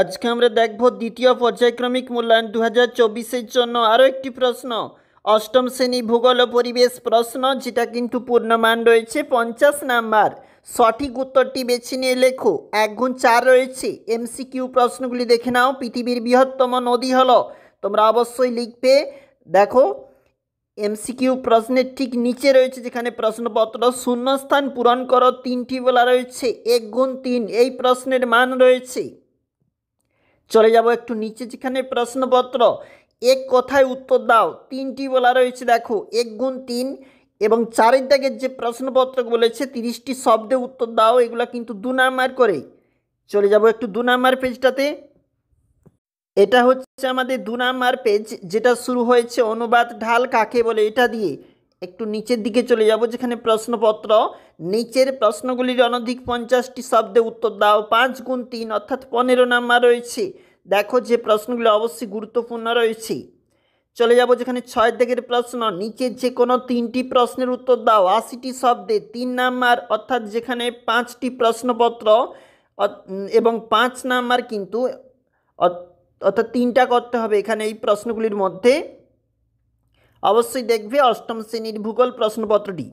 আজকে আমরা দেখব দ্বিতীয় পর্যায়ক্রমিক মূল্যায়ন 2024-এর জন্য আরও একটি প্রশ্ন। অষ্টম শ্রেণী ভূগোল ও পরিবেশ প্রশ্ন, যেটা কিন্তু পূর্ণমান রয়েছে 50 নাম্বার। সঠিক উত্তরটি বেছে নিয়ে লেখো। 1×4 রয়েছে। এমসিকিউ প্রশ্নগুলি দেখে নাও। পৃথিবীর বৃহত্তম নদী হলো, তোমরা অবশ্যই লিখবে। দেখো এমসিকিউ প্রশ্নের ঠিক নিচে রয়েছে যেখানে প্রশ্নপত্র, শূন্যস্থান পূরণ করো। 3টি বলা রয়েছে। 1×3 এই প্রশ্নের মান রয়েছে। চলে যাব একটু নিচে যেখানে প্রশ্নপত্র, এক কথায় উত্তর দাও। 3টি বলা রয়েছে। দেখো 1×3 এবং 4 দাগের যে প্রশ্নপত্র বলেছে 30টি শব্দে উত্তর দাও। এগুলো কিন্তু 2 নাম্বার করে। চলে যাব একটু 2 নাম্বার পেজটাতে। এটা হচ্ছে আমাদের 2 নাম্বার পেজ, যেটা শুরু হয়েছে অনুবাদ ঢাল কাকে বলে এটা দিয়ে। একটু নিচের দিকে চলে যাব যেখানে প্রশ্নপত্র, নিচের প্রশ্নগুলির অনধিক 50টি শব্দে উত্তর দাও। 5×3 অর্থাৎ 15 নাম্বার রয়েছে। দেখো যে প্রশ্নগুলো অবশ্যই গুরুত্বপূর্ণ রয়েছে। চলে যাব যেখানে 6 দাগের প্রশ্ন, নিচের যে কোনো 3টি প্রশ্নের উত্তর দাও 80টি শব্দে। 3 নাম্বার, অর্থাৎ যেখানে 5টি প্রশ্নপত্র এবং 5 নাম্বার কিন্তু, অর্থাৎ 3টা করতে হবে এখানে এই প্রশ্নগুলির মধ্যে। অবশ্যই দেখবে অষ্টম শ্রেণীর ভূগোল প্রশ্নপত্রটি।